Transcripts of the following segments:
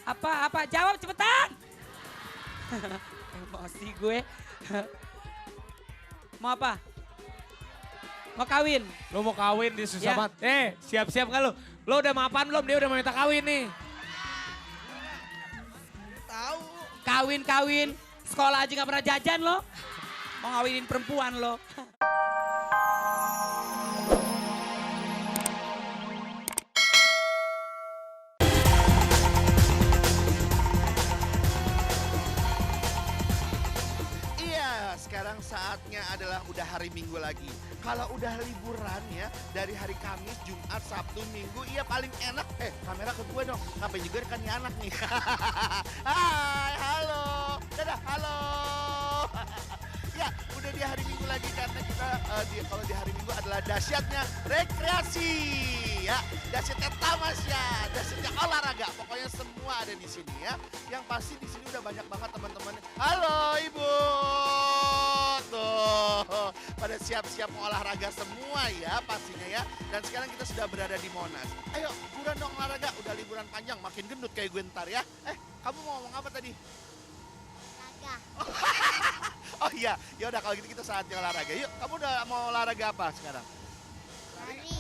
Apa? Jawab cepetan. Emosi gue. Mau apa? Mau kawin? Lo mau kawin di susah Ya. banget. Siap-siap kan lo? Lo udah mapan belum? Dia udah mau minta kawin nih. Tahu. Kawin. Sekolah aja gak pernah jajan lo. Mau ngawinin perempuan lo. Iya, sekarang saatnya adalah udah hari Minggu lagi. Kalau udah liburan ya, dari hari Kamis, Jumat, Sabtu, Minggu, iya paling enak. Kamera ke gue dong, ngapain juga kan nih anak nih. Hai, halo, dadah, halo. Ya, udah di hari Minggu lagi karena kita kalau di hari Minggu adalah dahsyatnya rekreasi. Ya, dahsyatnya tamasya, dahsyatnya olahraga. Pokoknya semua ada di sini ya. Yang pasti di sini udah banyak banget teman-teman. Halo Ibu. Tuh, pada siap-siap mau olahraga semua ya pastinya ya. Dan sekarang kita sudah berada di Monas. Ayo, buruan dong olahraga. Udah liburan panjang, makin gendut kayak gue ntar ya. Kamu mau ngomong apa tadi? Oh iya, ya udah kalau gitu kita saatnya olahraga. Yuk, kamu udah mau olahraga apa sekarang? Lari.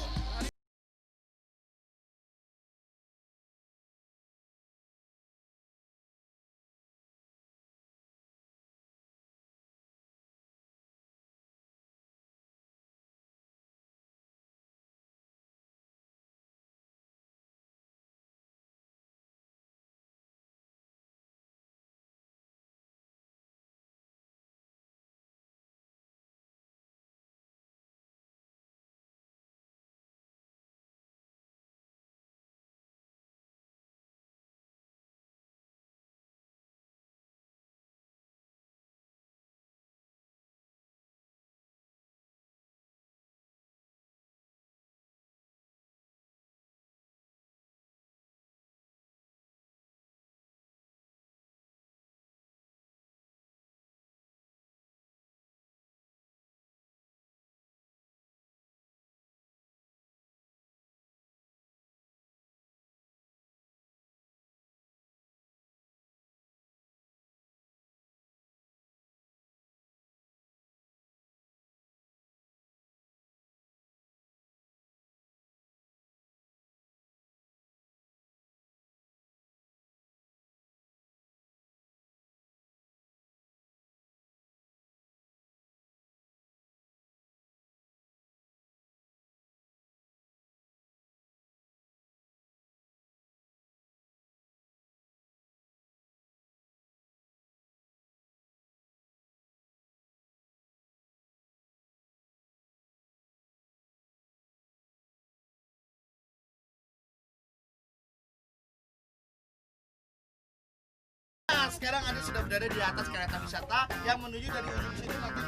Nah, sekarang Anda sudah berada di atas kereta wisata yang menuju dari ujung sini nanti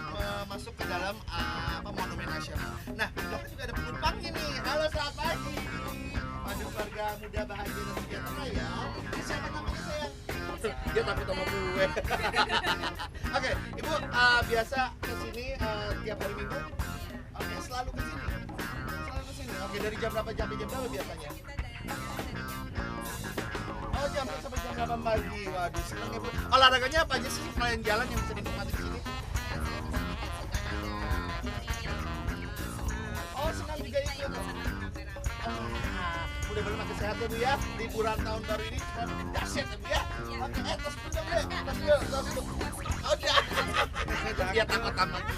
masuk ke dalam Monumen Nasional. Nah, di belakang juga ada penumpangnya nih. Halo, selamat pagi. Pada keluarga muda bahagia dan sejahtera ya. Ini siapa namanya sayang? Dia takut sama gue. Oke, Ibu biasa ke sini tiap hari Minggu? Oke, selalu ke sini. Selalu ke sini. Oke, dari jam berapa sampai jam berapa biasanya? Oh, jam 4 sampai jam 8 pagi. Waduh, seneng ya Bu. Olahraganya apa aja sih selain jalan yang bisa dinikmati di sini? Oh, senang juga ikut. Mudah-mudahan makin sehat ya Bu ya. Liburan tahun baru ini cuma dahsyat ya Bu ya. Oke, tos dulu dong deh. Tos dulu. Oh, udah. Dia takut sama gue.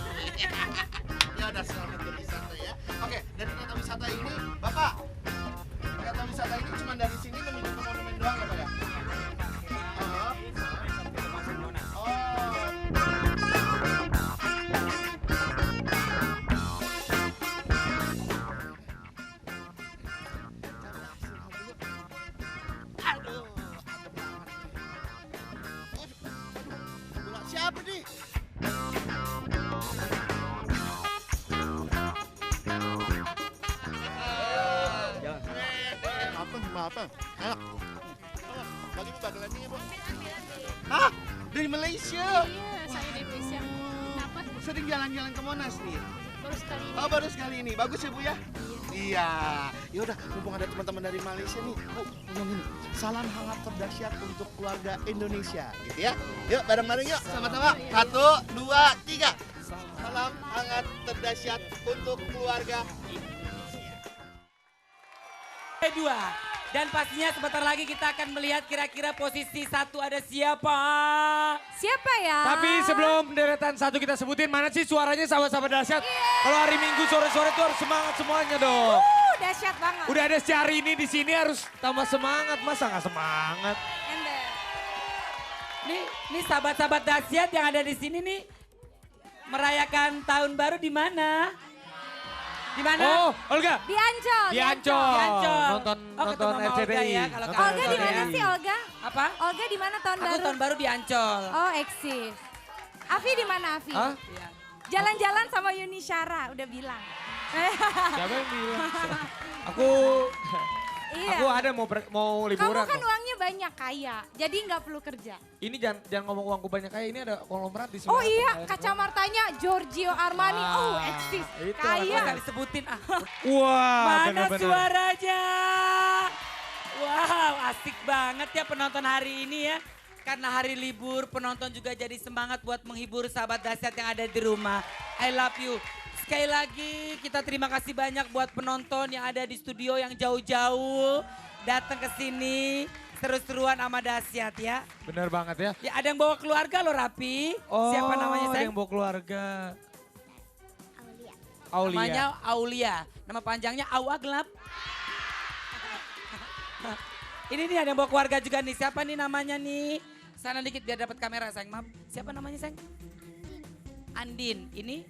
Ya udah, selamat berwisata ya. Oke, dari kereta wisata ini, Bapak, kereta wisata ini cuma dari sini menuju ke monumen doang ya Pak ya? Aduh, siapa nih? Apa? Enak. Bagi bagelannya ya, Bu. Hah? Dari Malaysia? Iya, saya dari Malaysia. Kenapa? Sering jalan-jalan ke Monas nih? Baru sekali ini. Oh baru sekali ini, bagus ya Bu ya? Iya. Ya udah, mumpung ada teman-teman dari Malaysia nih, Bu, ngomong gini. Salam hangat terdahsyat untuk keluarga Indonesia, gitu ya. Yuk bareng-bareng yuk, sama-sama. 1, 2, 3. Salam hangat terdahsyat untuk keluarga Kedua. Dan pastinya sebentar lagi kita akan melihat kira-kira posisi 1 ada siapa. Siapa ya? Tapi sebelum deretan 1 kita sebutin, mana sih suaranya sahabat-sahabat dahsyat? Kalau hari Minggu sore-sore tuh harus semangat semuanya dong. Dahsyat banget. Udah ada si ini di sini harus tambah semangat, masa nggak semangat? Ember. Nih sahabat-sahabat dahsyat yang ada di sini nih merayakan tahun baru di mana? Di mana? Oh, Olga. Di Ancol. Di Ancol. Di Ancol. Nonton ketemu sama Olga RCTI. ya, kalau Nonton Olga di mana RCTI. sih Olga? Apa? Olga di mana tahun Aku baru? tahun baru di Ancol. Oh, eksis. Afi di mana Afi? Hah? Iya. Jalan-jalan sama Yuni Syara, udah bilang. Siapa yang bilang? Aku Iya. aku ada mau Kamu liburan. kan kok. uangnya banyak kaya, jadi nggak perlu kerja. Ini jangan ngomong uangku banyak kayak ini ada konglomerat di sebelah. Oh iya, kacamatanya Giorgio Armani. Oh, Wah, eksis. itu Kaya. Nggak disebutin ah. Wah, Mana bener-bener. suaranya? Wow, asik banget ya penonton hari ini ya. Karena hari libur, penonton juga jadi semangat buat menghibur sahabat dahsyat yang ada di rumah. I love you. Sekali lagi kita terima kasih banyak buat penonton yang ada di studio yang jauh-jauh. Datang ke sini, seru-seruan sama dahsyat ya. Bener banget ya. Ya ada yang bawa keluarga loh Rapi. Siapa namanya ada sayang? yang bawa keluarga. Aulia. Aulia. Namanya Aulia. Nama panjangnya Aua Gelap. Ini nih ada yang bawa keluarga juga nih. Siapa nih namanya nih? Sana dikit biar dapat kamera sayang. Maaf. Siapa namanya sayang? Andin. Ini?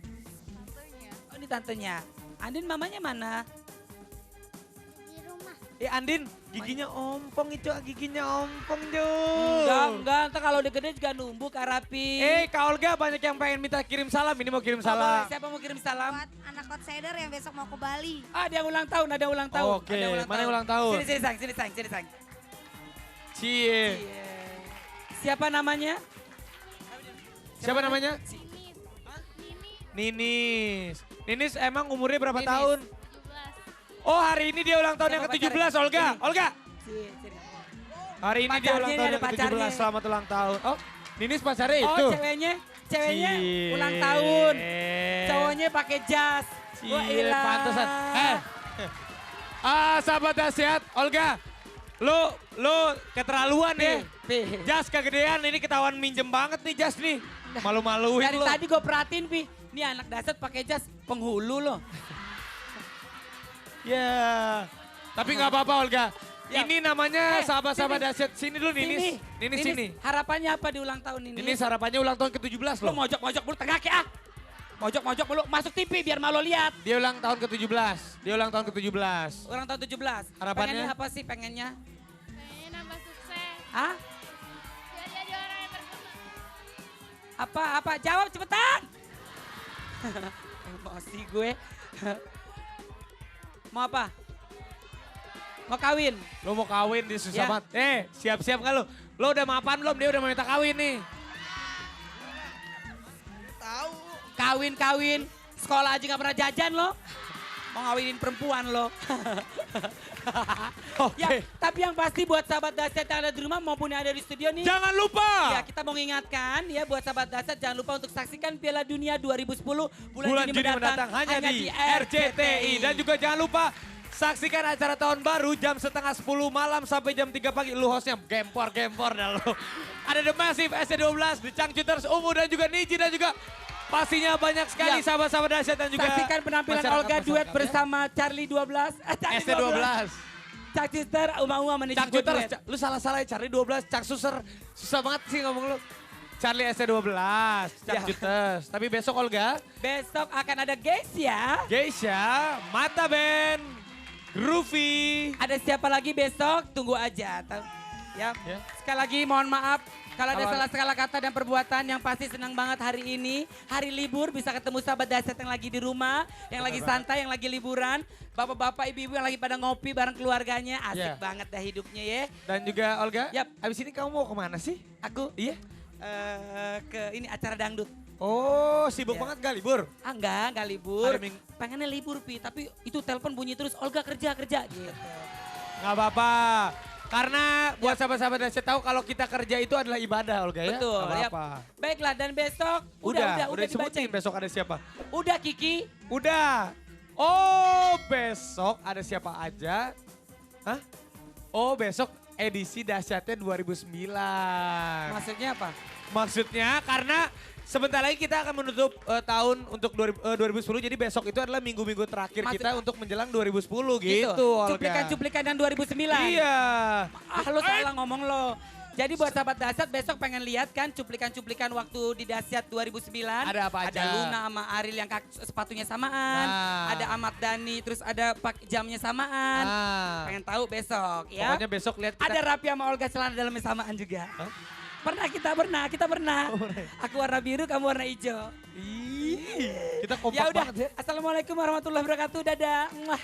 Oh ini tantenya. Andin mamanya mana? Di rumah. Andin, giginya ompong itu, giginya ompong Enggak. Ntar kalau udah gede juga numbuh Kak Rapi. Kak Olga banyak yang pengen minta kirim salam, ini mau kirim Oh, boleh. salam. Siapa mau kirim salam? Buat anak outsider yang besok mau ke Bali. Ah ada yang ulang tahun, ada yang ulang tahun. Oh, oke. Ada yang Mana yang ulang tahun? Sini sayang, sini sayang. Cie. Iya. Siapa namanya? Siapa namanya? Ninis. Ninis emang umurnya berapa Ninis. tahun? Oh hari ini dia ulang tahun yang Siapa ke-17 pacarnya? Olga. Sini. Olga. Sini. Hari ini dia ulang Pacarnya, tahun ada yang ke-17. pacarnya. Selamat ulang tahun. Oh Ninis pacarnya Oh itu? ceweknya Cie. ulang tahun. Cowoknya pakai jas. Wah Cie, ilah. pantesan. Sahabat dahsyat, Olga. Lu keterlaluan ya. Jas kegedean, ini ketahuan minjem banget nih jas nih. Malu-maluin Dari lu. tadi gue perhatiin Pi. Ini anak dasar pakai jas penghulu loh. Ya. Tapi nggak apa-apa Olga. Ya. Ini namanya sahabat-sahabat sini. dahsyat. Sini dulu Ninis. Ninis sini. Harapannya apa di ulang tahun ini? Ninis harapannya ulang tahun ke-17 Lo loh. mojok-mojok mulu tengah ah. Mojok-mojok mulu masuk TV biar malu lihat. Dia ulang tahun ke-17. Dia ulang tahun ke-17. Ulang tahun 17. Harapannya? Pengennya apa sih pengennya? Pengen nambah sukses. Hah? Biar jadi orang yang berguna. Apa? Jawab cepetan. Emosi gue. Mau apa? Mau kawin? Lo mau kawin di susah Ya. banget. Siap-siap nggak lo? Lo udah mapan belum? Dia udah mau minta kawin nih. tahu. Kawin. Sekolah aja gak pernah jajan lo. Mau ngawinin perempuan lo. Oke. Ya, tapi yang pasti buat sahabat dahsyat yang ada di rumah maupun yang ada di studio nih. Jangan lupa. Ya, kita mau ingatkan ya buat sahabat dahsyat jangan lupa untuk saksikan Piala Dunia 2010 Bulan Juni mendatang hanya di RCTI. Dan juga jangan lupa saksikan acara tahun baru jam setengah 10 malam sampai jam 3 pagi. Lu hostnya gempor dah lu. Ada The Massive, SC12, The Changcuters, Ungu dan juga Niji dan juga pastinya banyak sekali Ya. sahabat-sahabat dahsyat dan juga Saksikan penampilan masyarakat Olga duet masyarakat, ya. bersama Charlie 12. SC12. Cak Cister, Uma menunjuk Changcuters, duet. lu salah-salah ya Charlie 12, Cak Suser. Susah banget sih ngomong lu. Charlie SC12, Changcuters. Tapi besok Olga, Besok akan ada guys ya. Geisha, Mata Band, Groovy. Ada siapa lagi besok? Tunggu aja. Ya. Ya. Sekali lagi mohon maaf kalau ada Kalau- salah kata dan perbuatan yang pasti senang banget hari ini. Hari libur bisa ketemu sahabat dahsyat yang lagi di rumah, yang lagi santai, yang lagi liburan. Bapak-bapak, ibu-ibu yang lagi pada ngopi bareng keluarganya. Asik Ya. banget dah hidupnya ya. Dan juga Olga, Yap. abis ini kamu mau kemana sih? Aku Iya. ke ini acara dangdut. Oh, sibuk Ya. banget gak libur? Ah enggak libur. Ada Pengennya libur Pi, tapi itu telepon bunyi terus, Olga kerja gitu. Gak apa-apa. Karena buat sahabat-sahabat Dahsyat tahu kalau kita kerja itu adalah ibadah Olga ya. Betul, Gak ya. apa-apa. Baiklah, dan besok Udah dibacain. disebutin besok ada siapa? Udah Kiki, Udah. Oh, besok ada siapa aja? Hah? Oh, besok edisi Dahsyatnya 2009. maksudnya apa? Maksudnya karena sebentar lagi kita akan menutup tahun untuk 2010. Jadi besok itu adalah minggu-minggu terakhir Maksud- kita untuk menjelang 2010 gitu Olga. Cuplikan-cuplikan yang 2009. Iya. Ah lo salah ngomong lo. Jadi buat sahabat Dahsyat besok pengen lihat kan cuplikan-cuplikan waktu di Dahsyat 2009. Ada apa aja? Ada Luna sama Ariel yang sepatunya samaan. Nah. Ada Ahmad Dhani, terus ada jamnya samaan. Ah. Pengen tahu besok ya. Pokoknya besok lihat kita. Ada Raffi sama Olga celana dalamnya samaan juga. Hah? Kita pernah. Aku warna biru, kamu warna hijau. Ih, kita kompak Ya udah, banget ya. assalamualaikum warahmatullahi wabarakatuh. Dadah. Mwah.